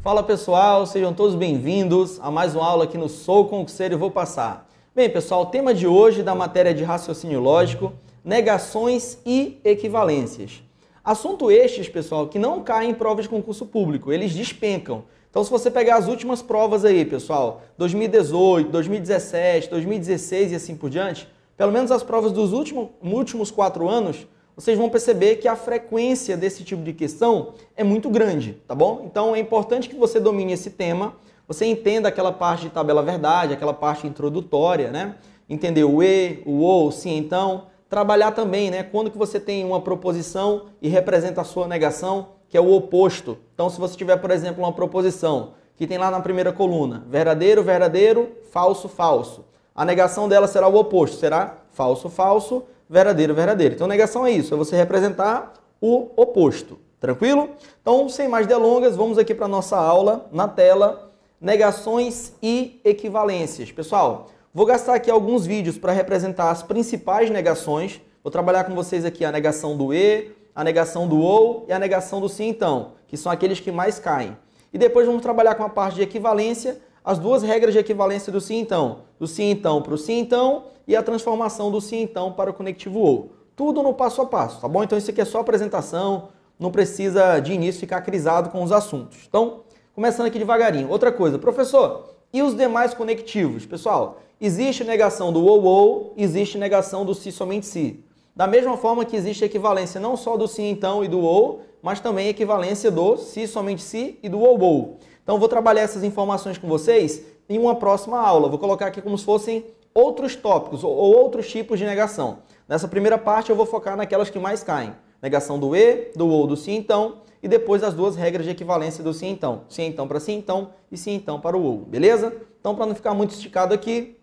Fala pessoal, sejam todos bem-vindos a mais uma aula aqui no Sou Concurseiro e Vou Passar. Bem pessoal, o tema de hoje da matéria de raciocínio lógico, negações e equivalências. Assunto estes, pessoal, que não caem em provas de concurso público, eles despencam. Então se você pegar as últimas provas aí, pessoal, 2018, 2017, 2016 e assim por diante, pelo menos as provas dos últimos 4 anos, vocês vão perceber que a frequência desse tipo de questão é muito grande, tá bom? Então é importante que você domine esse tema, você entenda aquela parte de tabela verdade, aquela parte introdutória, né? Entender o e, o ou, o sim, então. Trabalhar também, né? Quando que você tem uma proposição e representa a sua negação, que é o oposto. Então se você tiver, por exemplo, uma proposição que tem lá na primeira coluna, verdadeiro, verdadeiro, falso, falso. A negação dela será o oposto, será falso, falso, verdadeiro, verdadeiro. Então, negação é isso, é você representar o oposto. Tranquilo? Então, sem mais delongas, vamos aqui para a nossa aula, na tela, negações e equivalências. Pessoal, vou gastar aqui alguns vídeos para representar as principais negações. Vou trabalhar com vocês aqui a negação do e, a negação do ou e a negação do sim, então, que são aqueles que mais caem. E depois vamos trabalhar com a parte de equivalência, as duas regras de equivalência do sim, então. Do sim, então, para o sim, então, e a transformação do sim, então, para o conectivo ou. Tudo no passo a passo, tá bom? Então isso aqui é só apresentação, não precisa de início ficar crisado com os assuntos. Então, começando aqui devagarinho. Outra coisa, professor, e os demais conectivos? Pessoal, existe negação do ou, existe negação do se, somente se. Da mesma forma que existe equivalência não só do sim, então, e do ou, mas também equivalência do se, somente se e do ou. Então, vou trabalhar essas informações com vocês em uma próxima aula. Vou colocar aqui como se fossem outros tópicos ou outros tipos de negação. Nessa primeira parte eu vou focar naquelas que mais caem. Negação do e, do ou, do sim, então, e depois as duas regras de equivalência do sim, então. Sim, então para sim, então, e sim, então para o ou, beleza? Então, para não ficar muito esticado aqui,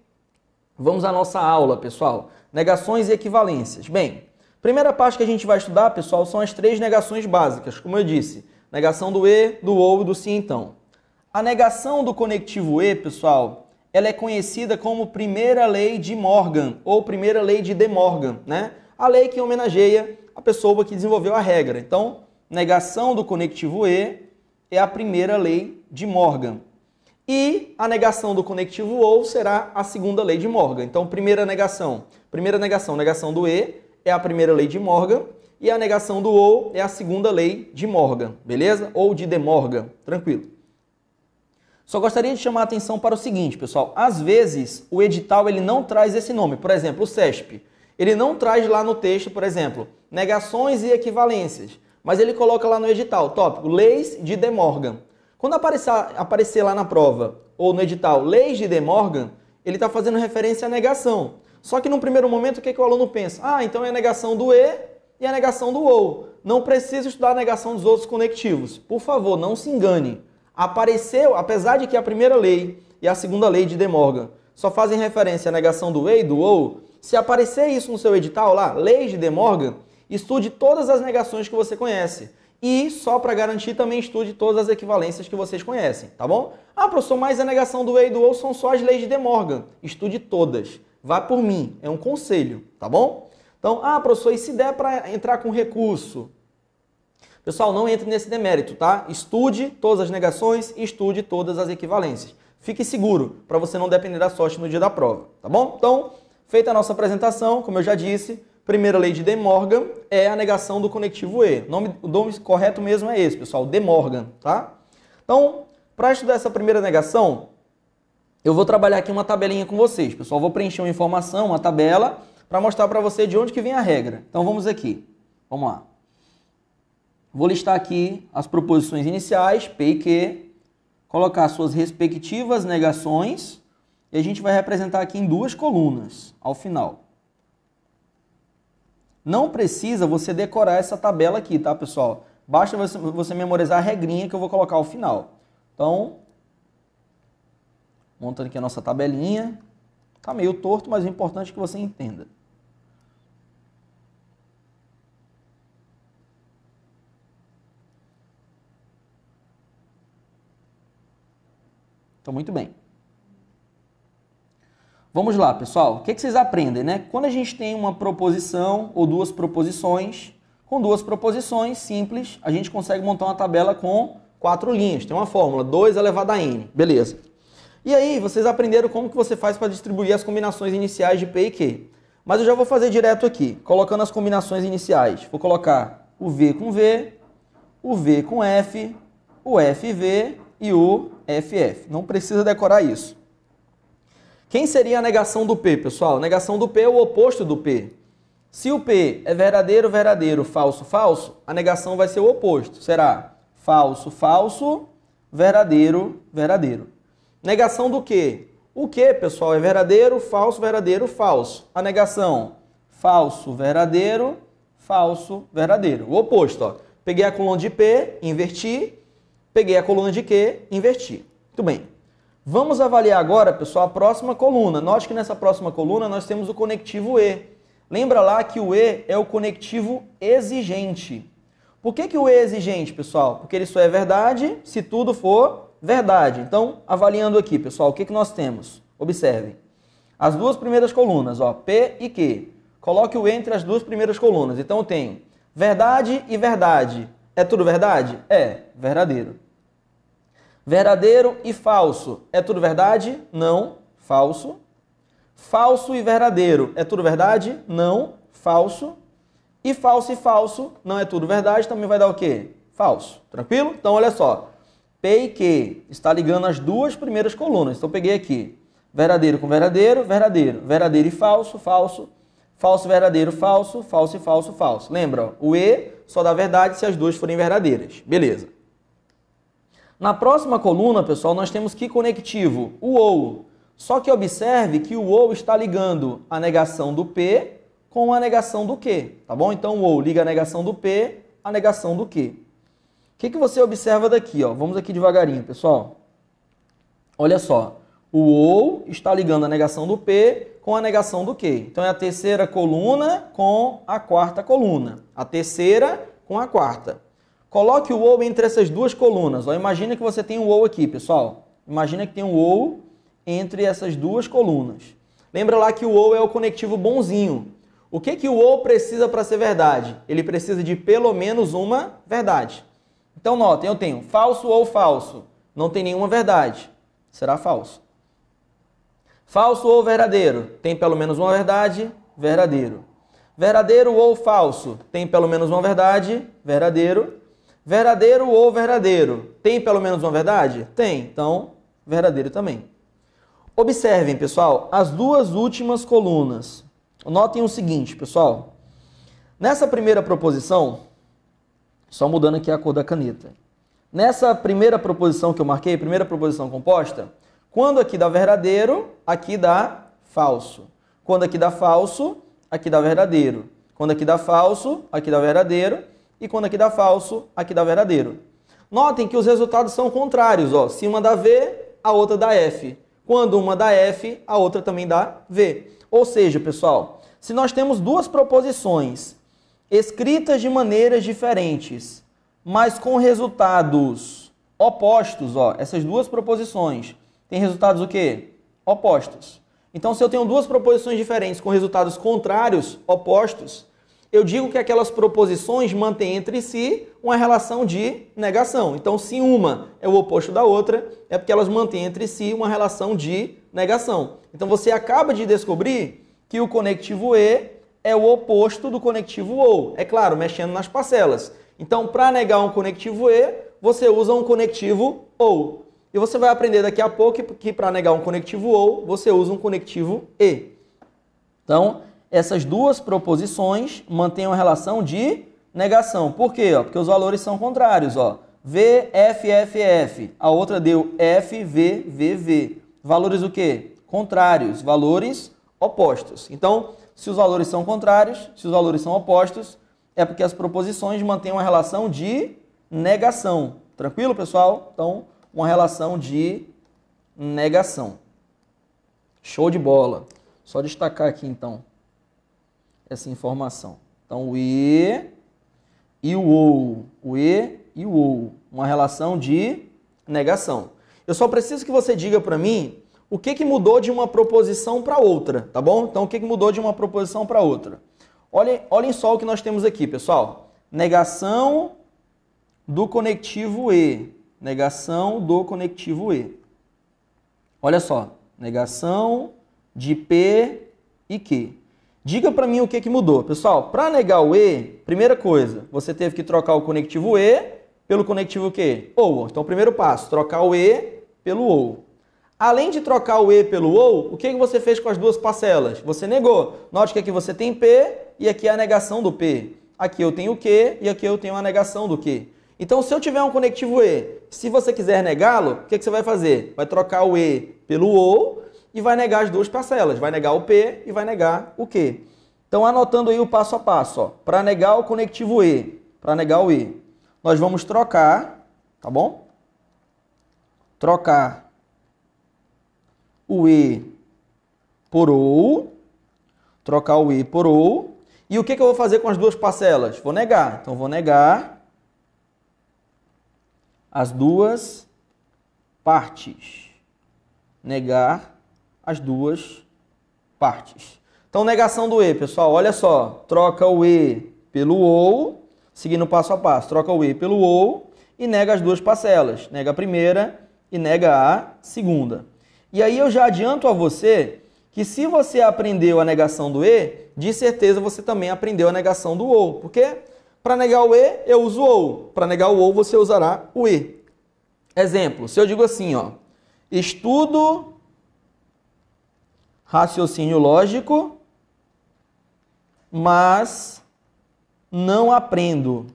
vamos à nossa aula, pessoal. Negações e equivalências. Bem, primeira parte que a gente vai estudar, pessoal, são as 3 negações básicas, como eu disse. Negação do e, do ou e do sim, então. A negação do conectivo e, pessoal, ela é conhecida como primeira lei de Morgan, ou primeira lei de De Morgan, né? A lei que homenageia a pessoa que desenvolveu a regra. Então, negação do conectivo e é a primeira lei de Morgan. E a negação do conectivo ou será a segunda lei de Morgan. Então, negação do e é a primeira lei de Morgan, e a negação do ou é a segunda lei de Morgan, beleza? Ou de De Morgan, tranquilo. Só gostaria de chamar a atenção para o seguinte, pessoal. Às vezes, o edital ele não traz esse nome. Por exemplo, o CESP. Ele não traz lá no texto, por exemplo, negações e equivalências. Mas ele coloca lá no edital, tópico, leis de De Morgan. Quando aparecer lá na prova, ou no edital, leis de De Morgan, ele está fazendo referência à negação. Só que no primeiro momento, o que o aluno pensa? Ah, então é a negação do e e a negação do ou. Não precisa estudar a negação dos outros conectivos. Por favor, não se engane. Apareceu, apesar de que a primeira lei e a segunda lei de De Morgan só fazem referência à negação do e e do ou, se aparecer isso no seu edital lá, leis de De Morgan, estude todas as negações que você conhece. E, só para garantir, também estude todas as equivalências que vocês conhecem, tá bom? Ah, professor, mas a negação do e e do ou são só as leis de De Morgan. Estude todas. Vá por mim, é um conselho, tá bom? Então, professor, e se der para entrar com recurso? Pessoal, não entre nesse demérito, tá? Estude todas as negações e estude todas as equivalências. Fique seguro, para você não depender da sorte no dia da prova, tá bom? Então, feita a nossa apresentação, como eu já disse, primeira lei de De Morgan é a negação do conectivo e. O nome correto mesmo é esse, pessoal, De Morgan, tá? Então, para estudar essa primeira negação, eu vou trabalhar aqui uma tabelinha com vocês, pessoal. Vou preencher uma informação, uma tabela, para mostrar para você de onde que vem a regra. Então, vamos aqui. Vamos lá. Vou listar aqui as proposições iniciais, P e Q, colocar suas respectivas negações e a gente vai representar aqui em 2 colunas ao final. Não precisa você decorar essa tabela aqui, tá, pessoal? Basta você memorizar a regrinha que eu vou colocar ao final. Então, montando aqui a nossa tabelinha. Tá meio torto, mas o importante é que você entenda. Então, muito bem. Vamos lá, pessoal. O que vocês aprendem, né? Quando a gente tem uma proposição ou 2 proposições, com 2 proposições simples, a gente consegue montar uma tabela com 4 linhas. Tem uma fórmula, 2 elevado a n. Beleza. E aí, vocês aprenderam como que você faz para distribuir as combinações iniciais de P e Q. Mas eu já vou fazer direto aqui, colocando as combinações iniciais. Vou colocar o V com V, o V com F, o FV e o FF. Não precisa decorar isso. Quem seria a negação do P, pessoal? A negação do P é o oposto do P. Se o P é verdadeiro, verdadeiro, falso, falso, a negação vai ser o oposto. Será falso, falso, verdadeiro, verdadeiro. Negação do Q. O Q, pessoal, é verdadeiro, falso, falso. A negação, falso, verdadeiro, verdadeiro. O oposto, ó. Peguei a coluna de P, inverti. Peguei a coluna de Q, inverti. Muito bem. Vamos avaliar agora, pessoal, a próxima coluna. Note que nessa próxima coluna nós temos o conectivo E. Lembra lá que o E é o conectivo exigente. Por que o E é exigente, pessoal? Porque ele só é verdade se tudo for verdade. Então, avaliando aqui, pessoal, o que nós temos? Observem. As duas primeiras colunas, ó, P e Q. Coloque o E entre as duas primeiras colunas. Então, eu tenho verdade e verdade. É tudo verdade? É, verdadeiro. Verdadeiro e falso. É tudo verdade? Não, falso. Falso e verdadeiro. É tudo verdade? Não, falso. E falso não é tudo verdade, também vai dar o quê? Falso. Tranquilo? Então, olha só. P e Q está ligando as duas primeiras colunas. Então, peguei aqui verdadeiro com verdadeiro, verdadeiro. Verdadeiro e falso, falso. Falso, verdadeiro, falso. Falso e falso, falso. Lembra? Ó, o E só dá verdade se as duas forem verdadeiras. Beleza. Na próxima coluna, pessoal, nós temos que conectivo? O OU. Só que observe que o OU está ligando a negação do P com a negação do Q. Tá bom? Então, o OU liga a negação do P à negação do Q. O que você observa daqui? Ó? Vamos aqui devagarinho, pessoal. Olha só. O OU está ligando a negação do P com a negação do Q. Então, é a terceira coluna com a quarta coluna. A terceira com a quarta. Coloque o OU entre essas duas colunas. Ó, imagina que você tem um OU aqui, pessoal. Imagina que tem um OU entre essas duas colunas. Lembra lá que o OU é o conectivo bonzinho. O que o OU precisa para ser verdade? Ele precisa de pelo menos uma verdade. Então, notem, eu tenho falso ou falso. Não tem nenhuma verdade. Será falso. Falso ou verdadeiro? Tem pelo menos uma verdade? Verdadeiro. Verdadeiro ou falso? Tem pelo menos uma verdade? Verdadeiro. Verdadeiro ou verdadeiro? Tem pelo menos uma verdade? Tem. Então, verdadeiro também. Observem, pessoal, as duas últimas colunas. Notem o seguinte, pessoal. Nessa primeira proposição, só mudando aqui a cor da caneta. Nessa primeira proposição que eu marquei, primeira proposição composta, quando aqui dá verdadeiro, aqui dá falso. Quando aqui dá falso, aqui dá verdadeiro. Quando aqui dá falso, aqui dá verdadeiro. E quando aqui dá falso, aqui dá verdadeiro. Notem que os resultados são contrários. Ó. Se uma dá V, a outra dá F. Quando uma dá F, a outra também dá V. Ou seja, pessoal, se nós temos duas proposições escritas de maneiras diferentes, mas com resultados opostos, ó, essas duas proposições têm resultados o quê? Opostos. Então, se eu tenho duas proposições diferentes com resultados contrários, opostos, eu digo que aquelas proposições mantêm entre si uma relação de negação. Então, se uma é o oposto da outra, é porque elas mantêm entre si uma relação de negação. Então, você acaba de descobrir que o conectivo E é o oposto do conectivo OU. É claro, mexendo nas parcelas. Então, para negar um conectivo E, você usa um conectivo OU. E você vai aprender daqui a pouco que para negar um conectivo OU, você usa um conectivo E. Então, essas duas proposições mantêm uma relação de negação. Por quê? Porque os valores são contrários. Ó. V, F, F, F. A outra deu F, V, V, V. Valores o quê? Contrários. Valores opostos. Então, se os valores são contrários, se os valores são opostos, é porque as proposições mantêm uma relação de negação. Tranquilo, pessoal? Então, uma relação de negação. Show de bola. Só destacar aqui, então, essa informação. Então, o E e o OU. O E e o OU. Uma relação de negação. Eu só preciso que você diga para mim o que mudou de uma proposição para outra, tá bom? Então, o que mudou de uma proposição para outra? Olhem só o que nós temos aqui, pessoal. Negação do conectivo E. Negação do conectivo E. Olha só, negação de P e Q. Diga para mim o que mudou. Pessoal, para negar o E, primeira coisa, você teve que trocar o conectivo E pelo conectivo Q? OU. Então, primeiro passo, trocar o E pelo OU. Além de trocar o E pelo OU, o que você fez com as duas parcelas? Você negou. Note que aqui você tem P e aqui é a negação do P. Aqui eu tenho Q e aqui eu tenho a negação do Q. Então, se eu tiver um conectivo E, se você quiser negá-lo, o que você vai fazer? Vai trocar o E pelo OU e vai negar as duas parcelas. Vai negar o P e vai negar o Q. Então, anotando aí o passo a passo. Para negar o conectivo E, para negar o E, nós vamos trocar, tá bom? Trocar o E por OU. Trocar o E por OU. E o que eu vou fazer com as duas parcelas? Vou negar. Então, vou negar as duas partes. Negar as duas partes. Então, negação do E, pessoal, olha só. Troca o E pelo OU, seguindo passo a passo. Troca o E pelo OU e nega as duas parcelas. Nega a primeira e nega a segunda. E aí eu já adianto a você que se você aprendeu a negação do E, de certeza você também aprendeu a negação do OU. Por quê? Para negar o E, eu uso o OU. Para negar o OU, você usará o E. Exemplo, se eu digo assim, ó, estudo raciocínio lógico, mas não aprendo.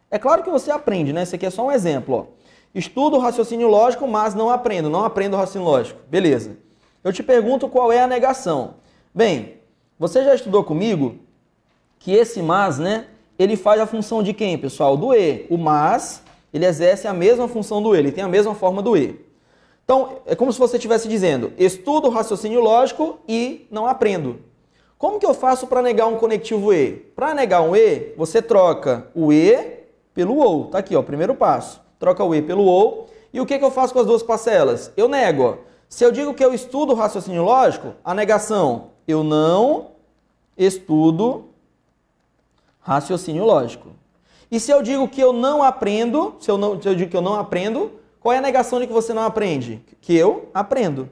É claro que você aprende, né? Esse aqui é só um exemplo, ó. Estudo raciocínio lógico, mas não aprendo. Não aprendo raciocínio lógico. Beleza. Eu te pergunto qual é a negação. Bem, você já estudou comigo que esse mas, né? Ele faz a função de quem, pessoal? Do E. O mas, ele exerce a mesma função do E. Ele tem a mesma forma do E. Então, é como se você estivesse dizendo, estudo raciocínio lógico e não aprendo. Como que eu faço para negar um conectivo E? Para negar um E, você troca o E pelo OU. Tá aqui, ó, primeiro passo. Troca o E pelo OU. E o que eu faço com as duas parcelas? Eu nego, ó. Se eu digo que eu estudo raciocínio lógico, a negação, eu não estudo raciocínio lógico. E se eu digo que eu não aprendo, se eu digo que eu não aprendo, qual é a negação de que você não aprende? Que eu aprendo.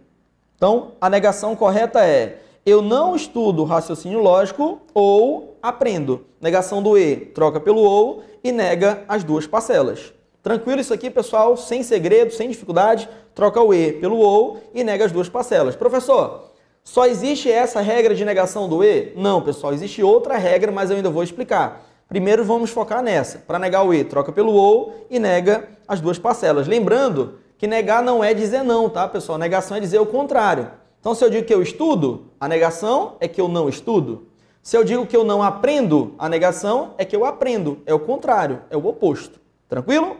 Então, a negação correta é eu não estudo raciocínio lógico ou aprendo. Negação do E, troca pelo OU e nega as duas parcelas. Tranquilo isso aqui, pessoal? Sem segredo, sem dificuldade. Troca o E pelo OU e nega as duas parcelas. Professor, só existe essa regra de negação do E? Não, pessoal. Existe outra regra, mas eu ainda vou explicar. Primeiro vamos focar nessa. Para negar o E, troca pelo OU e nega as duas parcelas. Lembrando que negar não é dizer não, tá, pessoal? Negação é dizer o contrário. Então, se eu digo que eu estudo, a negação é que eu não estudo. Se eu digo que eu não aprendo, a negação é que eu aprendo. É o contrário, é o oposto. Tranquilo?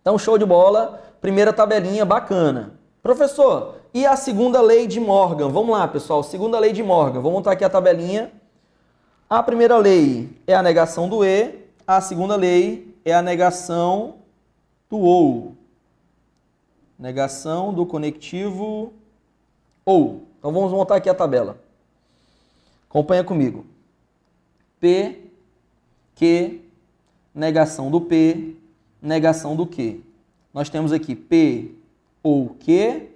Então, show de bola. Primeira tabelinha bacana. Professor, e a segunda lei de Morgan? Vamos lá, pessoal. Segunda lei de Morgan. Vou montar aqui a tabelinha. A primeira lei é a negação do E. A segunda lei é a negação do OU. Negação do conectivo OU. Então, vamos montar aqui a tabela. Acompanha comigo. P, Q, negação do P, negação do Q. Nós temos aqui P ou Q,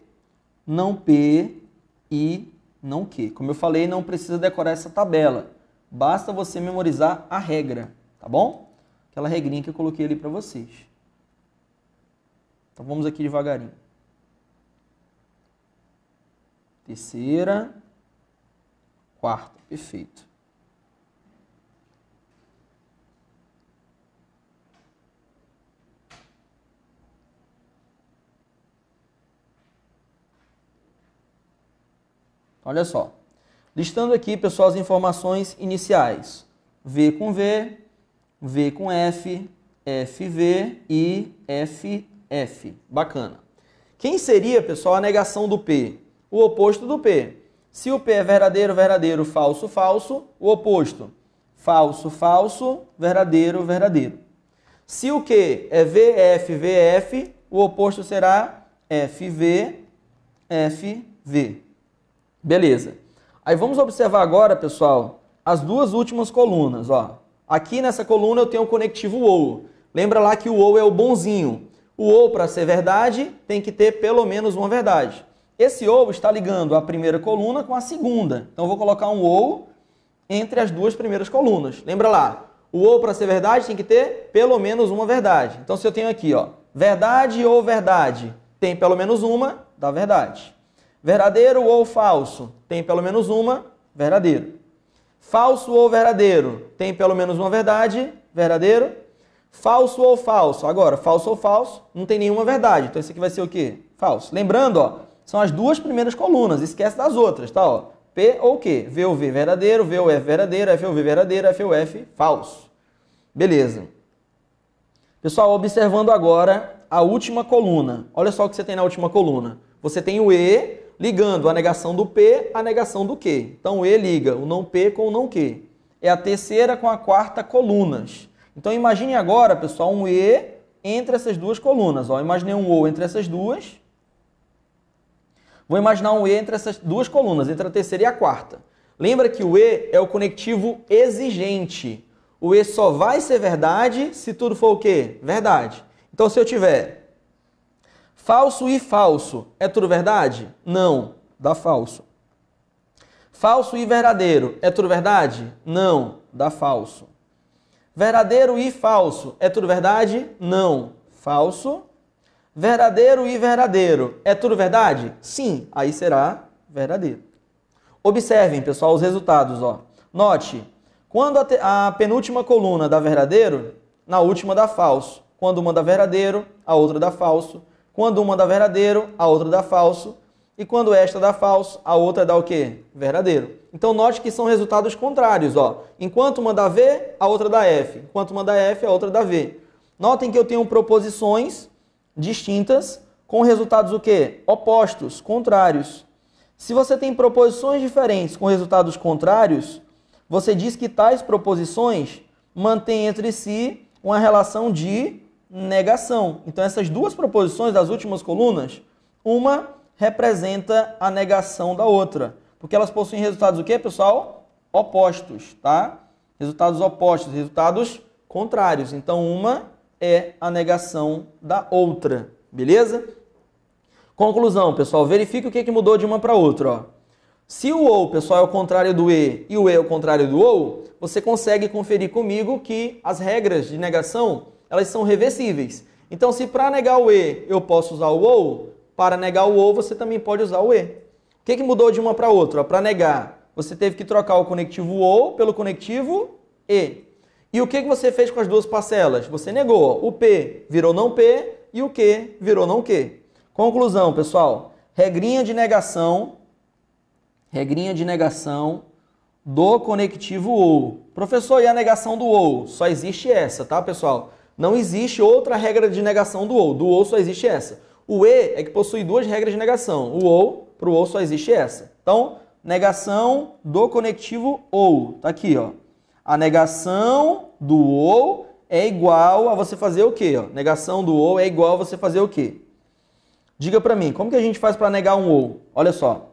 não P e não Q. Como eu falei, não precisa decorar essa tabela. Basta você memorizar a regra, tá bom? Aquela regrinha que eu coloquei ali para vocês. Então vamos aqui devagarinho. Terceira, quarta, perfeito. Olha só, listando aqui, pessoal, as informações iniciais. V com V, V com F, FV e FF. Bacana. Quem seria, pessoal, a negação do P? O oposto do P. Se o P é verdadeiro, verdadeiro, falso, falso, o oposto. Falso, falso, verdadeiro, verdadeiro. Se o Q é VF, VF, o oposto será FV, FV. Beleza. Aí vamos observar agora, pessoal, as duas últimas colunas. Ó. Aqui nessa coluna eu tenho o conectivo OU. Lembra lá que o OU é o bonzinho. O ou, para ser verdade, tem que ter pelo menos uma verdade. Esse ou está ligando a primeira coluna com a segunda. Então, eu vou colocar um ou entre as duas primeiras colunas. Lembra lá, o ou, para ser verdade, tem que ter pelo menos uma verdade. Então, se eu tenho aqui, ó, verdade ou verdade, tem pelo menos uma, dá verdade. Verdadeiro ou falso, tem pelo menos uma, verdadeiro. Falso ou verdadeiro, tem pelo menos uma verdade, verdadeiro. Falso ou falso, agora, falso ou falso, não tem nenhuma verdade. Então, isso aqui vai ser o quê? Falso. Lembrando, ó, são as duas primeiras colunas, esquece das outras, tá? Ó, P ou Q, V ou V verdadeiro, V ou F verdadeiro, F ou V verdadeiro, F ou F falso. Beleza. Pessoal, observando agora a última coluna. Olha só o que você tem na última coluna. Você tem o E ligando a negação do P à negação do Q. Então, o E liga o não P com o não Q. É a terceira com a quarta colunas. Então, imagine agora, pessoal, um E entre essas duas colunas. Ó, imaginei um O entre essas duas. Vou imaginar um E entre essas duas colunas, entre a terceira e a quarta. Lembra que o E é o conectivo exigente. O E só vai ser verdade se tudo for o quê? Verdade. Então, se eu tiver falso e falso, é tudo verdade? Não, dá falso. Falso e verdadeiro, é tudo verdade? Não, dá falso. Verdadeiro e falso, é tudo verdade? Não, falso. Verdadeiro e verdadeiro, é tudo verdade? Sim, aí será verdadeiro. Observem, pessoal, os resultados. Ó. Note, quando a penúltima coluna dá verdadeiro, na última dá falso. Quando uma dá verdadeiro, a outra dá falso. Quando uma dá verdadeiro, a outra dá falso. E quando esta dá falso, a outra dá o quê? Verdadeiro. Então, note que são resultados contrários. Ó. Enquanto uma dá V, a outra dá F. Enquanto uma dá F, a outra dá V. Notem que eu tenho proposições distintas com resultados o quê? Opostos, contrários. Se você tem proposições diferentes com resultados contrários, você diz que tais proposições mantêm entre si uma relação de negação. Então, essas duas proposições das últimas colunas, uma representa a negação da outra. Porque elas possuem resultados o quê, pessoal? Opostos, tá? Resultados opostos, resultados contrários. Então, uma é a negação da outra, beleza? Conclusão, pessoal, verifique o que mudou de uma para outra. Ó. Se o ou, pessoal, é o contrário do e e o e é o contrário do ou, você consegue conferir comigo que as regras de negação, elas são reversíveis. Então, se para negar o e eu posso usar o ou, para negar o ou você também pode usar o e. O que mudou de uma para outra? Para negar, você teve que trocar o conectivo ou pelo conectivo e. E o que você fez com as duas parcelas? Você negou. O P virou não P e o Q virou não Q. Conclusão, pessoal. Regrinha de negação do conectivo ou. Professor, e a negação do ou? Só existe essa, tá, pessoal? Não existe outra regra de negação do ou. Do ou só existe essa. O e é que possui duas regras de negação. O ou, para o ou só existe essa. Então, negação do conectivo ou. Tá aqui, ó. A negação do ou é igual a você fazer o quê? Ó? Negação do ou é igual a você fazer o quê? Diga para mim, como que a gente faz para negar um ou? Olha só.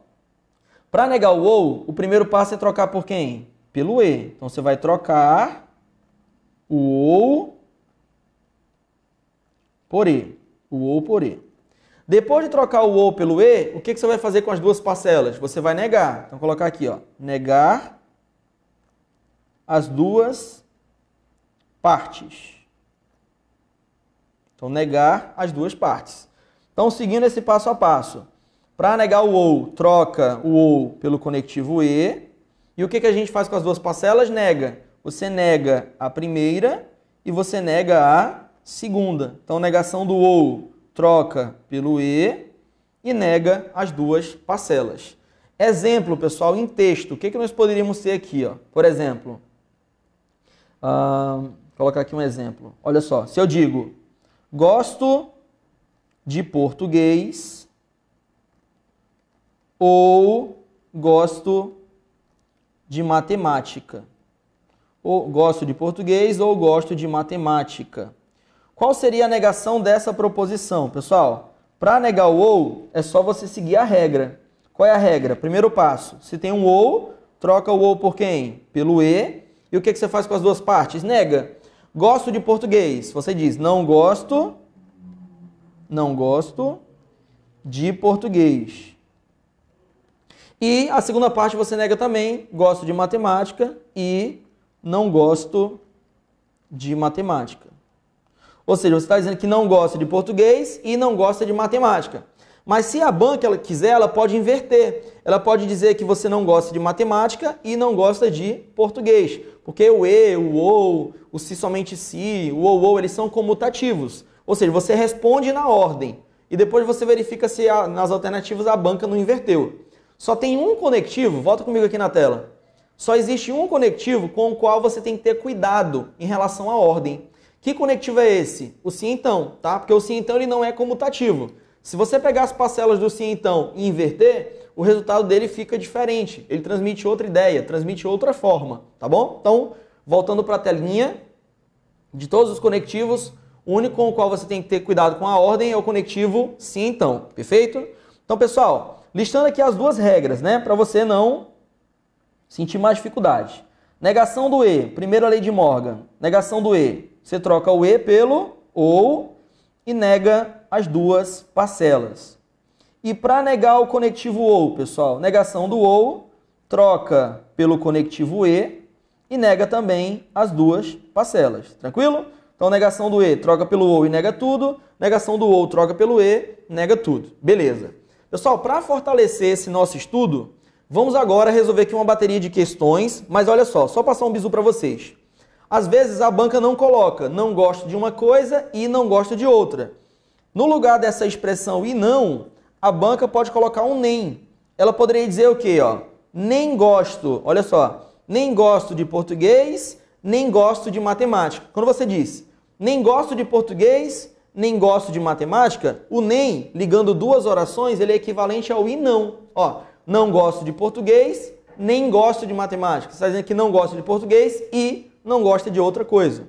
Para negar o ou, o primeiro passo é trocar por quem? Pelo e. Então, você vai trocar o ou por e. O ou por e. Depois de trocar o ou pelo e, o que você vai fazer com as duas parcelas? Você vai negar. Então, vou colocar aqui, ó. Negar as duas partes. Então, negar as duas partes. Então, seguindo esse passo a passo. Para negar o ou, troca o ou pelo conectivo e. E o que a gente faz com as duas parcelas? Nega. Você nega a primeira e você nega a segunda. Então, negação do ou troca pelo e nega as duas parcelas. Exemplo, pessoal, em texto. O que nós poderíamos ter aqui? Ó? Por exemplo, vou colocar aqui um exemplo. Olha só, se eu digo, gosto de português ou gosto de matemática. Ou gosto de português ou gosto de matemática. Qual seria a negação dessa proposição, pessoal? Para negar o ou, é só você seguir a regra. Qual é a regra? Primeiro passo, se tem um ou, troca o ou por quem? Pelo e. E o que você faz com as duas partes? Nega. Gosto de português. Você diz, não gosto não gosto de português. E a segunda parte você nega também, gosto de matemática e não gosto de matemática. Ou seja, você está dizendo que não gosta de português e não gosta de matemática. Mas se a banca ela quiser, ela pode inverter. Ela pode dizer que você não gosta de matemática e não gosta de português. Porque o e, o ou, o se somente se, o ou, eles são comutativos. Ou seja, você responde na ordem. E depois você verifica se nas alternativas a banca não inverteu. Só tem um conectivo, volta comigo aqui na tela. Só existe um conectivo com o qual você tem que ter cuidado em relação à ordem. Que conectivo é esse? O sim então, tá? Porque o sim então ele não é comutativo. Se você pegar as parcelas do sim então e inverter, o resultado dele fica diferente. Ele transmite outra ideia, transmite outra forma, tá bom? Então, voltando para a telinha, de todos os conectivos, o único com o qual você tem que ter cuidado com a ordem é o conectivo sim então, perfeito? Então, pessoal, listando aqui as duas regras, né? Para você não sentir mais dificuldade. Negação do e, primeira lei de Morgan. Negação do e, você troca o e pelo ou e nega as duas parcelas. E para negar o conectivo ou, pessoal, negação do ou, troca pelo conectivo e nega também as duas parcelas. Tranquilo? Então, negação do e, troca pelo ou e nega tudo. Negação do ou, troca pelo e, nega tudo. Beleza. Pessoal, para fortalecer esse nosso estudo, vamos agora resolver aqui uma bateria de questões, mas olha só passar um bizu para vocês. Às vezes a banca não coloca, não gosto de uma coisa e não gosto de outra. No lugar dessa expressão e não, a banca pode colocar um nem. Ela poderia dizer o quê? Ó? Nem gosto, olha só, nem gosto de português, nem gosto de matemática. Quando você diz nem gosto de português, nem gosto de matemática, o nem, ligando duas orações, ele é equivalente ao e não. Ó, não gosto de português, nem gosto de matemática. Você está dizendo que não gosta de português e não gosta de outra coisa.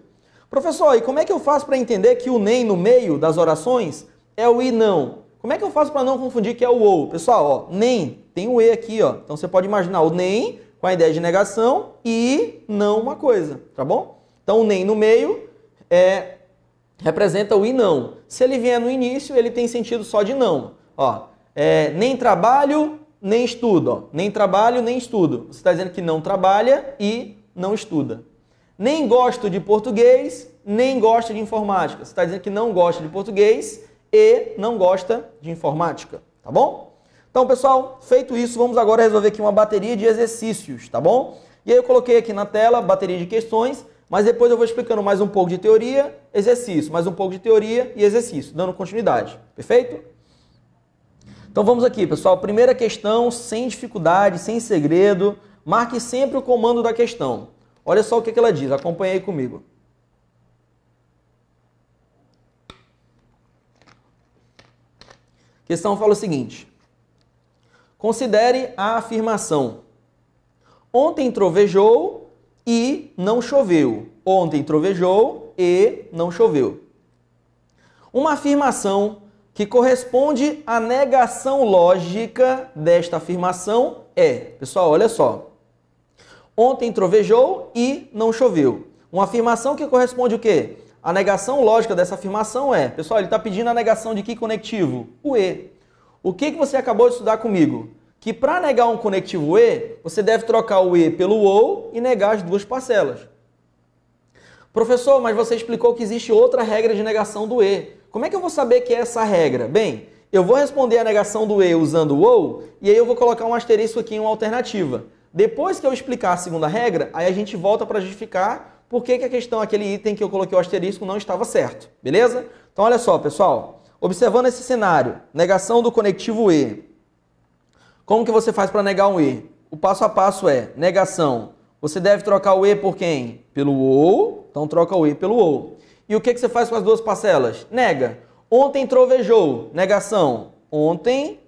Professor, e como é que eu faço para entender que o nem no meio das orações é o e não? Como é que eu faço para não confundir que é o ou? Pessoal, ó, nem, tem o e aqui, ó. Então você pode imaginar o nem com a ideia de negação e não uma coisa, tá bom? Então o nem no meio representa o e não. Se ele vier no início, ele tem sentido só de não. Ó, nem trabalho, nem estudo. Ó. Nem trabalho, nem estudo. Você está dizendo que não trabalha e não estuda. Nem gosto de português, nem gosta de informática. Você está dizendo que não gosta de português e não gosta de informática, tá bom? Então, pessoal, feito isso, vamos agora resolver aqui uma bateria de exercícios, tá bom? E aí eu coloquei aqui na tela bateria de questões, mas depois eu vou explicando mais um pouco de teoria, exercício, mais um pouco de teoria e exercício, dando continuidade, perfeito? Então vamos aqui, pessoal, primeira questão, sem dificuldade, sem segredo, marque sempre o comando da questão. Olha só o que ela diz, acompanha aí comigo. A questão fala o seguinte. Considere a afirmação. Ontem trovejou e não choveu. Ontem trovejou e não choveu. Uma afirmação que corresponde à negação lógica desta afirmação é... Pessoal, olha só. Ontem trovejou e não choveu. Uma afirmação que corresponde o quê? A negação lógica dessa afirmação é... Pessoal, ele está pedindo a negação de que conectivo? O e. O que você acabou de estudar comigo? Que para negar um conectivo e, você deve trocar o e pelo ou e negar as duas parcelas. Professor, mas você explicou que existe outra regra de negação do e. Como é que eu vou saber que é essa regra? Bem, eu vou responder a negação do e usando o ou e aí eu vou colocar um asterisco aqui em uma alternativa. Depois que eu explicar a segunda regra, aí a gente volta para justificar por que a questão, aquele item que eu coloquei o asterisco não estava certo, beleza? Então olha só, pessoal, observando esse cenário, negação do conectivo e. Como que você faz para negar um e? O passo a passo é negação. Você deve trocar o e por quem? Pelo ou, então troca o e pelo ou. E o que você faz com as duas parcelas? Nega. Ontem trovejou, negação. Ontem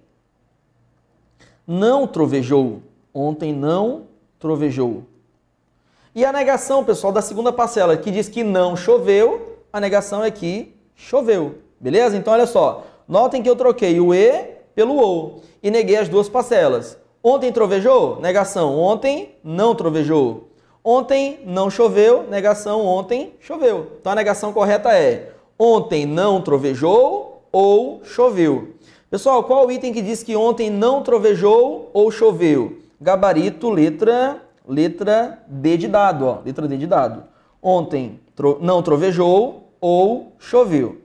não trovejou. Ontem não trovejou. E a negação, pessoal, da segunda parcela, que diz que não choveu, a negação é que choveu. Beleza? Então, olha só. Notem que eu troquei o e pelo ou e neguei as duas parcelas. Ontem trovejou? Negação. Ontem não trovejou. Ontem não choveu? Negação. Ontem choveu. Então, a negação correta é ontem não trovejou ou choveu. Pessoal, qual o item que diz que ontem não trovejou ou choveu? Gabarito, letra D de dado, ó. Letra D de dado. Ontem não trovejou ou choveu.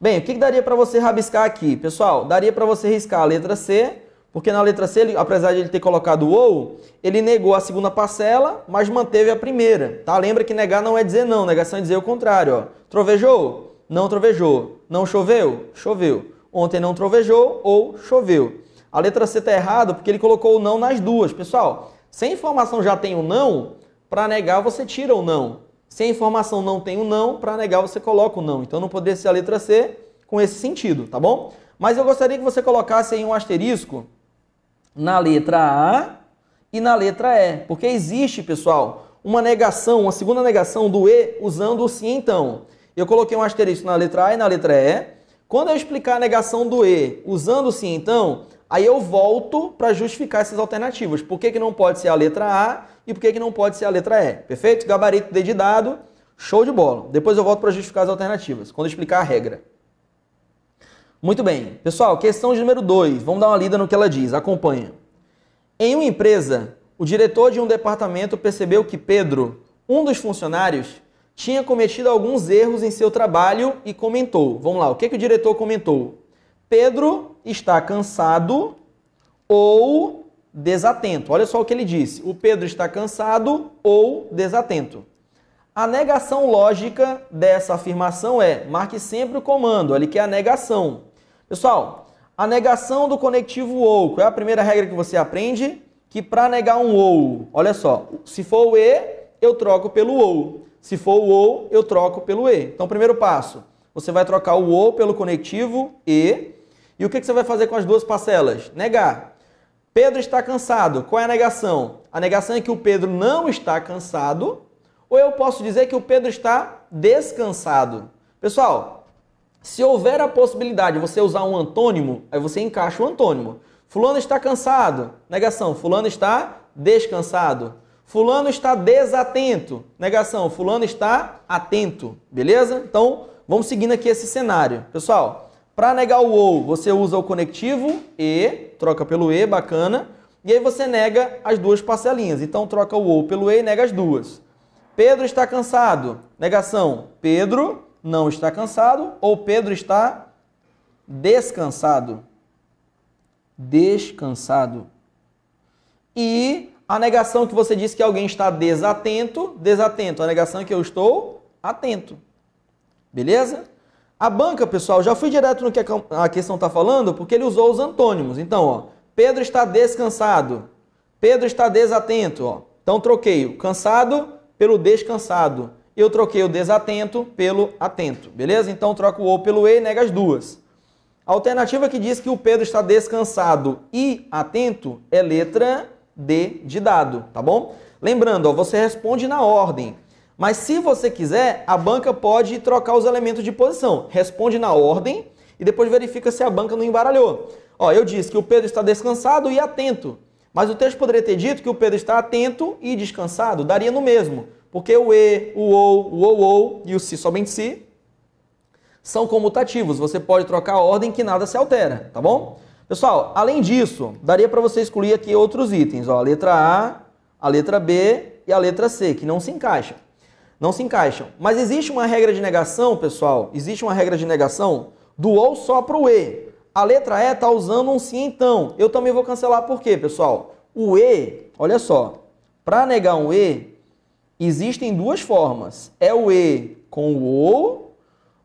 Bem, o que daria para você rabiscar aqui? Pessoal, daria para você riscar a letra C, porque na letra C, apesar de ele ter colocado ou, ele negou a segunda parcela, mas manteve a primeira, tá? Lembra que negar não é dizer não, negação é dizer o contrário, ó. Trovejou? Não trovejou. Não choveu? Choveu. Ontem não trovejou ou choveu. A letra C está errada porque ele colocou o não nas duas. Pessoal, se a informação já tem o não, para negar você tira o não. Se a informação não tem o não, para negar você coloca o não. Então não poderia ser a letra C com esse sentido, tá bom? Mas eu gostaria que você colocasse aí um asterisco na letra A e na letra E. Porque existe, pessoal, uma negação, uma segunda negação do E usando o sim então. Eu coloquei um asterisco na letra A e na letra E. Quando eu explicar a negação do E usando o sim então, aí eu volto para justificar essas alternativas. Por que não pode ser a letra A e por que não pode ser a letra E? Perfeito? Gabarito D de dado, show de bola. Depois eu volto para justificar as alternativas, quando eu explicar a regra. Muito bem. Pessoal, questão de número 2. Vamos dar uma lida no que ela diz. Acompanha. Em uma empresa, o diretor de um departamento percebeu que Pedro, um dos funcionários, tinha cometido alguns erros em seu trabalho e comentou. Vamos lá, o que o diretor comentou? Pedro está cansado ou desatento. Olha só o que ele disse. O Pedro está cansado ou desatento. A negação lógica dessa afirmação é, marque sempre o comando, ali que é a negação. Pessoal, a negação do conectivo ou, qual é a primeira regra que você aprende? Que para negar um ou, olha só, se for o e, eu troco pelo ou. Se for o ou, eu troco pelo e. Então, primeiro passo, você vai trocar o ou pelo conectivo e. E o que você vai fazer com as duas parcelas? Negar. Pedro está cansado. Qual é a negação? A negação é que o Pedro não está cansado. Ou eu posso dizer que o Pedro está descansado. Pessoal, se houver a possibilidade de você usar um antônimo, aí você encaixa o antônimo. Fulano está cansado. Negação. Fulano está descansado. Fulano está desatento. Negação. Fulano está atento. Beleza? Então, vamos seguindo aqui esse cenário. Pessoal, para negar o ou, você usa o conectivo e, troca pelo e, bacana. E aí você nega as duas parcelinhas. Então, troca o ou pelo e e nega as duas. Pedro está cansado. Negação. Pedro não está cansado ou Pedro está descansado. Descansado. E a negação que você disse que alguém está desatento. Desatento. A negação é que eu estou atento. Beleza? A banca, pessoal, já fui direto no que a questão está falando, porque ele usou os antônimos. Então, ó, Pedro está descansado. Pedro está desatento. Ó. Então, troquei o cansado pelo descansado. Eu troquei o desatento pelo atento. Beleza? Então, troco o ou pelo e e nega as duas. A alternativa que diz que o Pedro está descansado e atento é letra D de dado, tá bom? Lembrando, ó, você responde na ordem. Mas se você quiser, a banca pode trocar os elementos de posição. Responde na ordem e depois verifica se a banca não embaralhou. Ó, eu disse que o Pedro está descansado e atento. Mas o texto poderia ter dito que o Pedro está atento e descansado. Daria no mesmo. Porque o e, o ou e o se, somente se, são comutativos. Você pode trocar a ordem que nada se altera, tá bom? Pessoal, além disso, daria para você excluir aqui outros itens. Ó, a letra A, a letra B e a letra C, que não se encaixam. Não se encaixam. Mas existe uma regra de negação, pessoal, existe uma regra de negação do ou só para o e. A letra E está usando um sim então. Eu também vou cancelar por quê, pessoal? O e, olha só, para negar um e, existem duas formas. É o e com o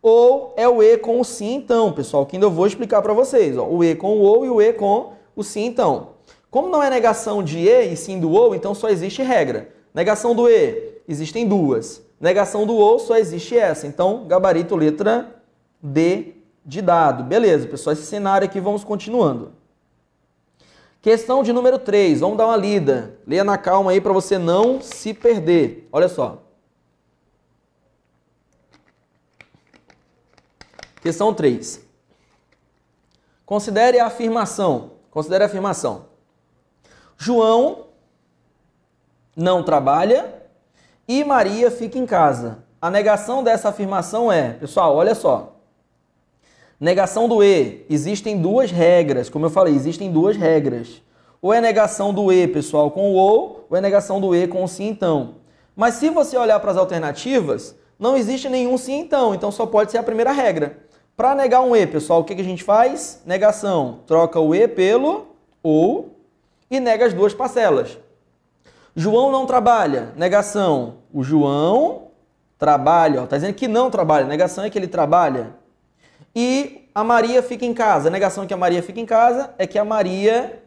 ou é o e com o sim então, pessoal, que ainda eu vou explicar para vocês. Ó, o e com o ou e o e com o sim então. Como não é negação de e sim do ou, então só existe regra. Negação do e, existem duas. Negação do ou, só existe essa. Então, gabarito letra D de dado. Beleza, pessoal, esse cenário aqui, vamos continuando. Questão de número 3, vamos dar uma lida. Leia na calma aí para você não se perder. Olha só. Questão 3. Considere a afirmação. Considere a afirmação. João não trabalha e Maria fica em casa. A negação dessa afirmação é, pessoal, olha só. Negação do E. Existem duas regras. Como eu falei, existem duas regras. Ou é negação do E, pessoal, com o ou é negação do E com o sim, então. Mas se você olhar para as alternativas, não existe nenhum sim, então só pode ser a primeira regra. Para negar um E, pessoal, o que a gente faz? Negação. Troca o E pelo ou e nega as duas parcelas. João não trabalha. Negação. O João trabalha. Está dizendo que não trabalha. Negação é que ele trabalha. E a Maria fica em casa. Negação é que a Maria fica em casa é que a Maria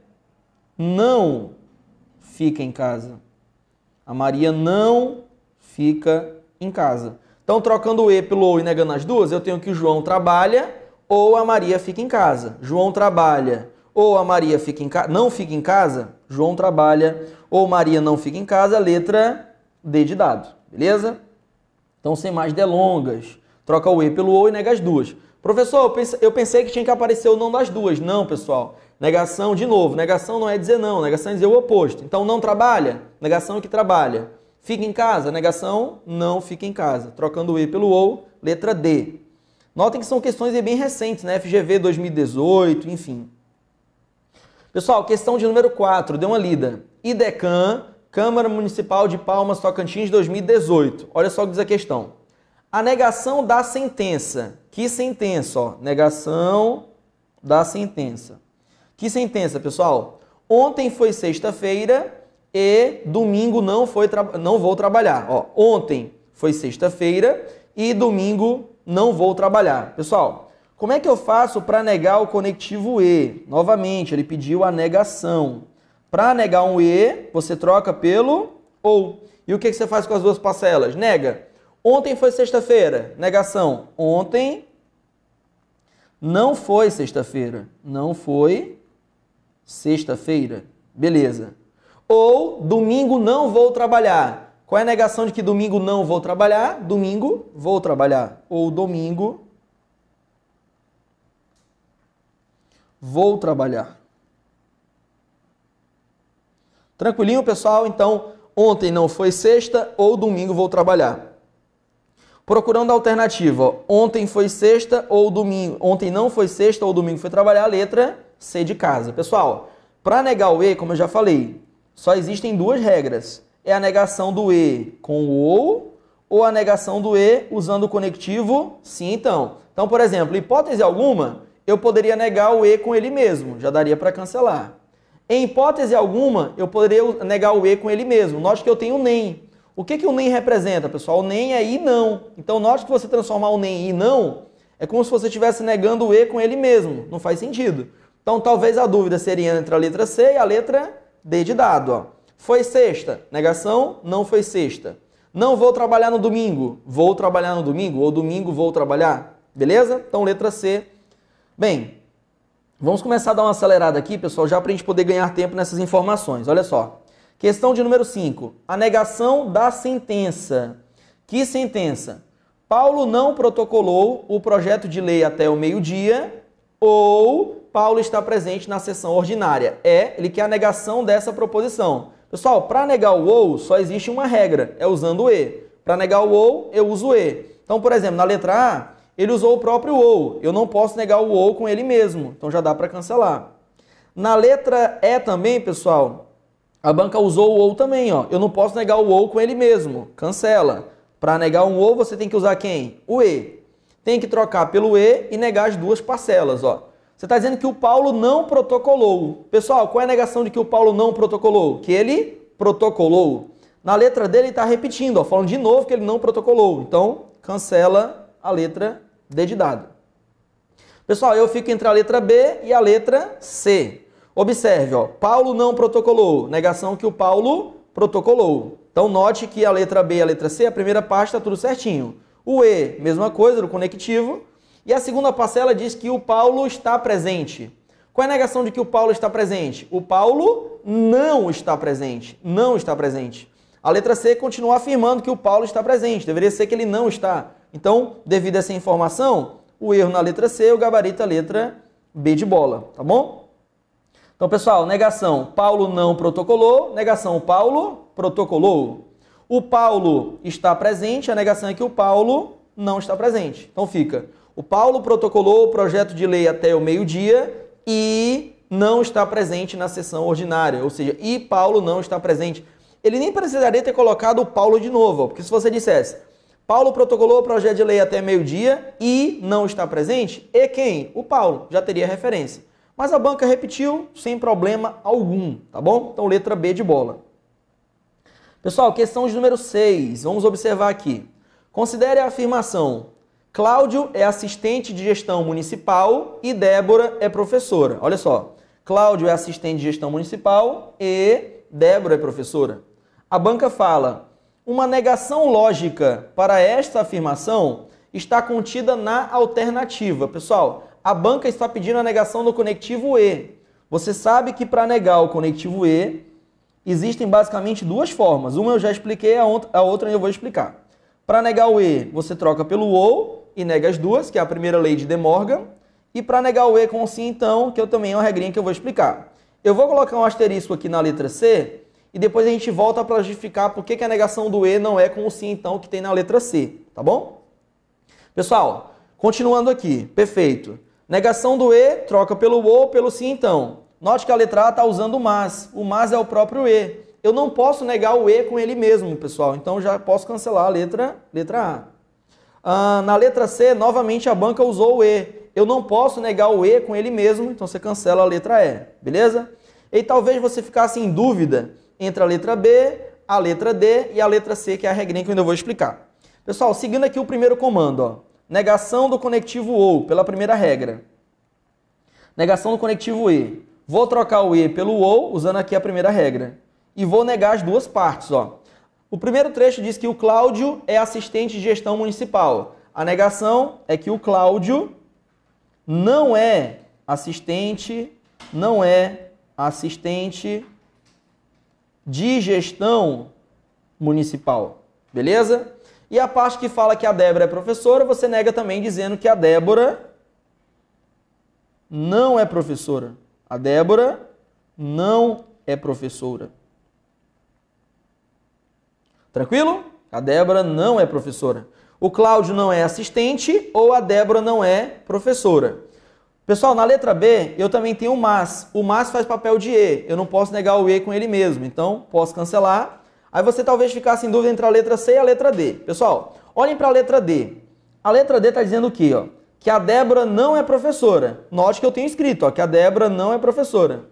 não fica em casa. A Maria não fica em casa. Então, trocando o E pelo ou e negando as duas, eu tenho que o João trabalha ou a Maria fica em casa. João trabalha ou a Maria fica não fica em casa. João trabalha ou Maria não fica em casa. Letra D de dado. Beleza? Então, sem mais delongas. Troca o E pelo ou e nega as duas. Professor, eu pensei que tinha que aparecer o não das duas. Não, pessoal. Negação, de novo. Negação não é dizer não. Negação é dizer o oposto. Então, não trabalha. Negação é que trabalha. Fica em casa. Negação, não fica em casa. Trocando o E pelo ou, letra D. Notem que são questões bem recentes, né? FGV 2018, enfim. Pessoal, questão de número 4. Dê uma lida. IDECAM, Câmara Municipal de Palmas, Tocantins, 2018. Olha só o que diz a questão. A negação da sentença. Que sentença, ó? Negação da sentença. Que sentença, pessoal? Ontem foi sexta-feira e domingo não vou trabalhar. Ó, ontem foi sexta-feira e domingo não vou trabalhar. Pessoal, como é que eu faço para negar o conectivo E? Novamente, ele pediu a negação. Para negar um E, você troca pelo ou. E o que você faz com as duas parcelas? Nega. Ontem foi sexta-feira. Negação. Ontem não foi sexta-feira. Não foi sexta-feira. Beleza. Ou domingo não vou trabalhar. Qual é a negação de que domingo não vou trabalhar? Domingo vou trabalhar. Ou domingo vou trabalhar. Tranquilinho, pessoal? Então, ontem não foi sexta ou domingo vou trabalhar. Procurando a alternativa, ó, ontem foi sexta ou domingo. Ontem não foi sexta ou domingo foi trabalhar, a letra C de casa. Pessoal, para negar o E, como eu já falei, só existem duas regras. É a negação do E com o ou a negação do E usando o conectivo sim, então. Então, por exemplo, hipótese alguma, eu poderia negar o E com ele mesmo. Já daria para cancelar. Em hipótese alguma, eu poderia negar o E com ele mesmo. Note que eu tenho nem. O que o nem representa, pessoal? O nem é e não. Então, note que você transformar o nem em e não é como se você estivesse negando o E com ele mesmo. Não faz sentido. Então, talvez a dúvida seria entre a letra C e a letra D de dado. Ó. Foi sexta. Negação, não foi sexta. Não vou trabalhar no domingo. Vou trabalhar no domingo. Ou domingo vou trabalhar. Beleza? Então, letra C. Bem, vamos começar a dar uma acelerada aqui, pessoal, já para a gente poder ganhar tempo nessas informações. Olha só. Questão de número 5. A negação da sentença. Que sentença? Paulo não protocolou o projeto de lei até o meio-dia ou Paulo está presente na sessão ordinária. Ele quer a negação dessa proposição. Pessoal, para negar o ou, só existe uma regra, é usando o E. Para negar o ou, eu uso o E. Então, por exemplo, na letra A, ele usou o próprio ou. Eu não posso negar o ou com ele mesmo. Então, já dá para cancelar. Na letra E também, pessoal, a banca usou o ou também, ó. Eu não posso negar o ou com ele mesmo. Cancela. Para negar um ou, você tem que usar quem? O E. Tem que trocar pelo E e negar as duas parcelas, ó. Você está dizendo que o Paulo não protocolou. Pessoal, qual é a negação de que o Paulo não protocolou? Que ele protocolou. Na letra dele, ele está repetindo, ó, falando de novo que ele não protocolou. Então, cancela a letra D de dado. Pessoal, eu fico entre a letra B e a letra C. Observe, ó, Paulo não protocolou, negação que o Paulo protocolou. Então, note que a letra B e a letra C, a primeira parte está tudo certinho. O E, mesma coisa, do conectivo. E a segunda parcela diz que o Paulo está presente. Qual é a negação de que o Paulo está presente? O Paulo não está presente. Não está presente. A letra C continua afirmando que o Paulo está presente. Deveria ser que ele não está. Então, devido a essa informação, o erro na letra C, o gabarito a letra B de bola. Tá bom? Então, pessoal, negação, Paulo não protocolou. Negação, Paulo protocolou. O Paulo está presente, a negação é que o Paulo não está presente. Então fica, O Paulo protocolou o projeto de lei até o meio-dia e não está presente na sessão ordinária, ou seja, e Paulo não está presente. Ele nem precisaria ter colocado o Paulo de novo, porque se você dissesse, Paulo protocolou o projeto de lei até meio-dia e não está presente, e quem? O Paulo, já teria referência. Mas a banca repetiu sem problema algum, tá bom? Então, letra B de bola. Pessoal, questão de número 6, vamos observar aqui. Considere a afirmação: Cláudio é assistente de gestão municipal e Débora é professora. Olha só, Cláudio é assistente de gestão municipal e Débora é professora. A banca fala, uma negação lógica para esta afirmação está contida na alternativa. Pessoal, a banca está pedindo a negação do conectivo E. Você sabe que para negar o conectivo E, existem basicamente duas formas. Uma eu já expliquei, a outra eu vou explicar. Para negar o E, você troca pelo OU e nega as duas, que é a primeira lei de De Morgan. E para negar o E com o sim, então, que eu também é uma regrinha que eu vou explicar. Eu vou colocar um asterisco aqui na letra C e depois a gente volta para justificar por que a negação do E não é com o sim, então, que tem na letra C, tá bom? Pessoal, continuando aqui, perfeito. Negação do E, troca pelo O, pelo sim, então. Note que a letra A está usando o mas. O mas é o próprio E. Eu não posso negar o E com ele mesmo, pessoal. Então, já posso cancelar a letra A. Na letra C, novamente a banca usou o E. Eu não posso negar o E com ele mesmo, então você cancela a letra E, beleza? E talvez você ficasse em dúvida entre a letra B, a letra D e a letra C, que é a regrinha que eu ainda vou explicar. Pessoal, seguindo aqui o primeiro comando, ó. Negação do conectivo OU, pela primeira regra. Negação do conectivo E. Vou trocar o E pelo OU, usando aqui a primeira regra. E vou negar as duas partes, ó. O primeiro trecho diz que o Cláudio é assistente de gestão municipal. A negação é que o Cláudio não é assistente de gestão municipal. Beleza? E a parte que fala que a Débora é professora, você nega também dizendo que a Débora não é professora. A Débora não é professora. Tranquilo? A Débora não é professora. O Cláudio não é assistente ou a Débora não é professora. Pessoal, na letra B, eu também tenho o mas. O mas faz papel de E. Eu não posso negar o E com ele mesmo. Então, posso cancelar. Aí você talvez ficasse em dúvida entre a letra C e a letra D. Pessoal, olhem para a letra D. A letra D está dizendo o quê? Ó? Que a Débora não é professora. Note que eu tenho escrito, ó, que a Débora não é professora.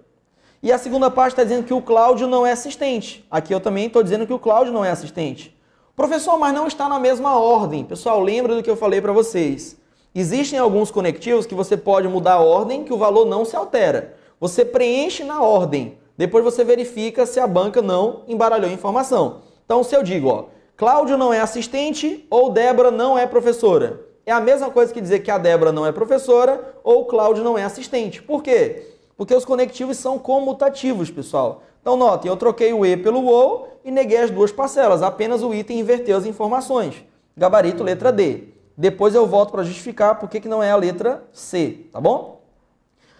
E a segunda parte está dizendo que o Cláudio não é assistente. Aqui eu também estou dizendo que o Cláudio não é assistente. Professor, mas não está na mesma ordem. Pessoal, lembra do que eu falei para vocês. Existem alguns conectivos que você pode mudar a ordem, que o valor não se altera. Você preenche na ordem. Depois você verifica se a banca não embaralhou a informação. Então, se eu digo, ó, Cláudio não é assistente ou Débora não é professora, é a mesma coisa que dizer que a Débora não é professora ou Cláudio não é assistente. Por quê? Porque os conectivos são comutativos, pessoal. Então, notem, eu troquei o E pelo OU e neguei as duas parcelas. Apenas o item inverteu as informações. Gabarito, letra D. Depois eu volto para justificar por que não é a letra C, tá bom?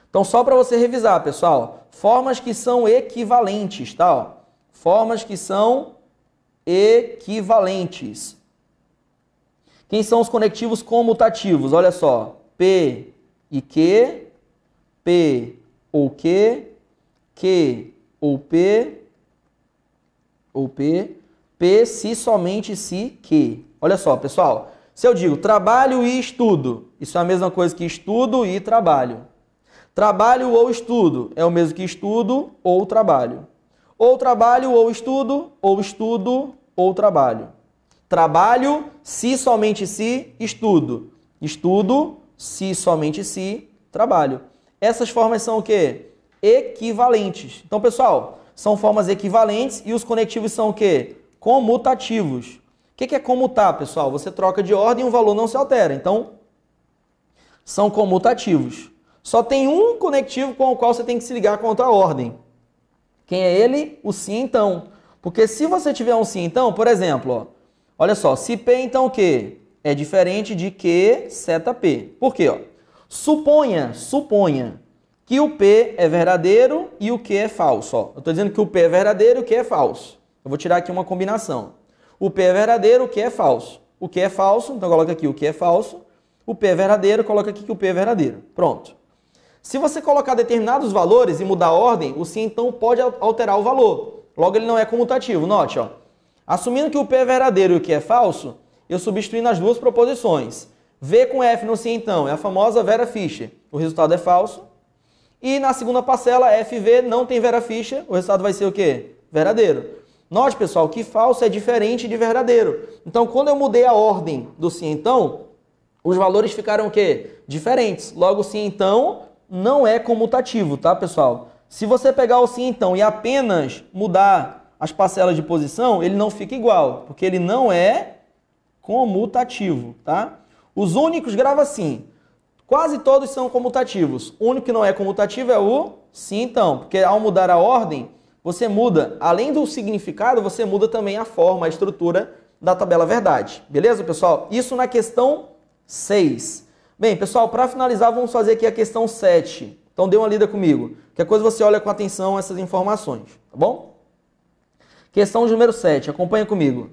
Então, só para você revisar, pessoal, formas que são equivalentes, tá? Ó, formas que são equivalentes. Quem são os conectivos comutativos? Olha só, P e Q, P ou Q ou P, P se somente se que. Olha só, pessoal, se eu digo trabalho e estudo, isso é a mesma coisa que estudo e trabalho. Trabalho ou estudo é o mesmo que estudo ou trabalho. Ou trabalho ou estudo ou trabalho. Trabalho, se somente se, estudo. Estudo, se somente se, trabalho. Essas formas são o quê? Equivalentes. Então, pessoal, são formas equivalentes e os conectivos são o quê? Comutativos. O que é comutar, pessoal? Você troca de ordem e o valor não se altera. Então, são comutativos. Só tem um conectivo com o qual você tem que se ligar contra a ordem. Quem é ele? O sim, então. Porque se você tiver um sim, então, por exemplo, ó, olha só, se P, então o quê? É diferente de Q, seta P. Por quê? Ó? Suponha que o P é verdadeiro e o Q é falso. Ó. Eu estou dizendo que o P é verdadeiro e o Q é falso. Eu vou tirar aqui uma combinação. O P é verdadeiro, o Q é falso. O Q é falso, então coloca aqui o Q é falso. o P é verdadeiro, coloca aqui que o P é verdadeiro. Pronto. Se você colocar determinados valores e mudar a ordem, o sim então pode alterar o valor. Logo, ele não é comutativo. Note, ó. Assumindo que o P é verdadeiro e o Q é falso, eu substituí nas duas proposições. V com F no sim então é a famosa Vera Fischer. O resultado é falso. E na segunda parcela, FV não tem Vera Fischer. O resultado vai ser o quê? Verdadeiro. Note, pessoal, que falso é diferente de verdadeiro. Então, quando eu mudei a ordem do sim então, os valores ficaram o quê? Diferentes. Logo, o sim então não é comutativo, tá, pessoal? Se você pegar o sim então e apenas mudar as parcelas de posição, ele não fica igual, porque ele não é comutativo, tá? Os únicos, grava assim, quase todos são comutativos. O único que não é comutativo é o sim então, porque ao mudar a ordem, você muda, além do significado, você muda também a forma, a estrutura da tabela verdade. Beleza, pessoal? Isso na questão 6. Bem, pessoal, para finalizar, vamos fazer aqui a questão 7. Então, dê uma lida comigo. Qualquer coisa você olha com atenção essas informações, tá bom? Questão número 7, acompanha comigo.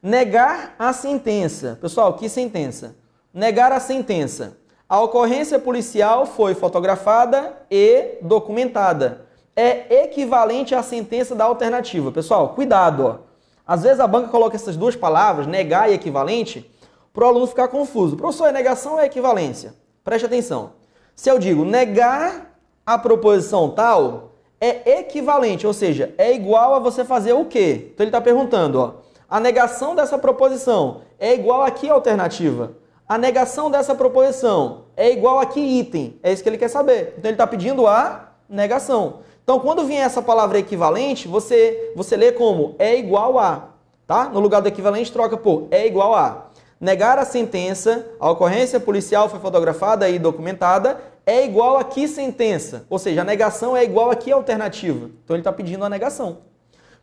Negar a sentença. Pessoal, que sentença? Negar a sentença. A ocorrência policial foi fotografada e documentada. É equivalente à sentença da alternativa. Pessoal, cuidado, ó. Às vezes a banca coloca essas duas palavras, negar e equivalente, para o aluno ficar confuso. Professor, é negação ou é equivalência? Preste atenção. Se eu digo negar a proposição tal, é equivalente, ou seja, é igual a você fazer o quê? Então ele está perguntando, ó, a negação dessa proposição é igual a que alternativa? A negação dessa proposição é igual a que item? É isso que ele quer saber. Então ele está pedindo a negação. Então quando vier essa palavra equivalente, você lê como é igual a, tá? No lugar do equivalente troca por é igual a. Negar a sentença, a ocorrência policial foi fotografada e documentada, é igual a que sentença? Ou seja, a negação é igual a que alternativa? Então ele está pedindo a negação.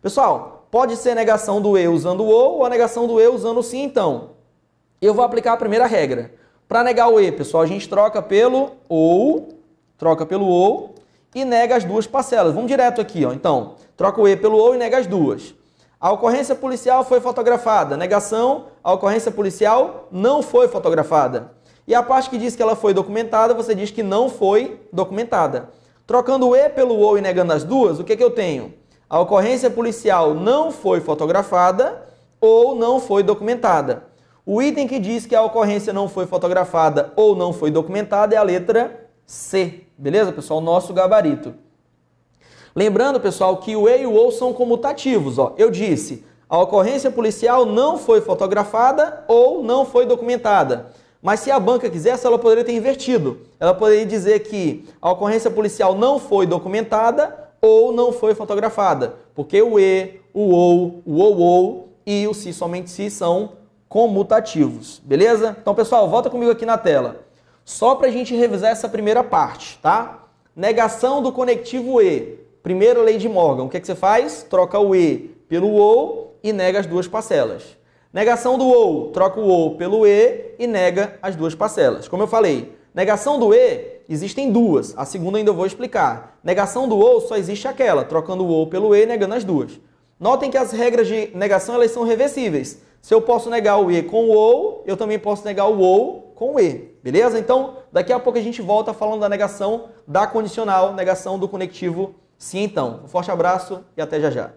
Pessoal, pode ser a negação do e usando o ou a negação do e usando o sim então. Eu vou aplicar a primeira regra. Para negar o e, pessoal, a gente troca pelo ou e nega as duas parcelas. Vamos direto aqui, ó. Então, troca o e pelo ou e nega as duas. A ocorrência policial foi fotografada. Negação, a ocorrência policial não foi fotografada. E a parte que diz que ela foi documentada, você diz que não foi documentada. Trocando o e pelo ou e negando as duas, o que eu tenho? A ocorrência policial não foi fotografada ou não foi documentada. O item que diz que a ocorrência não foi fotografada ou não foi documentada é a letra C. Beleza, pessoal? Nosso gabarito. Lembrando, pessoal, que o e e o ou são comutativos. Ó. Eu disse, a ocorrência policial não foi fotografada ou não foi documentada. Mas se a banca quisesse, ela poderia ter invertido. Ela poderia dizer que a ocorrência policial não foi documentada ou não foi fotografada. Porque o e, o ou e o se, somente se, são comutativos. Beleza? Então, pessoal, volta comigo aqui na tela. Só para a gente revisar essa primeira parte, tá? Negação do conectivo e. Primeiro, lei de Morgan. O que você faz? Troca o e pelo ou e nega as duas parcelas. Negação do ou. Troca o ou pelo e e nega as duas parcelas. Como eu falei, negação do e, existem duas. A segunda ainda eu vou explicar. Negação do ou só existe aquela, trocando o ou pelo e e negando as duas. Notem que as regras de negação elas são reversíveis. Se eu posso negar o e com o ou, eu também posso negar o ou com o e. Beleza? Então, daqui a pouco a gente volta falando da negação da condicional, negação do conectivo sim então. Um forte abraço e até já já.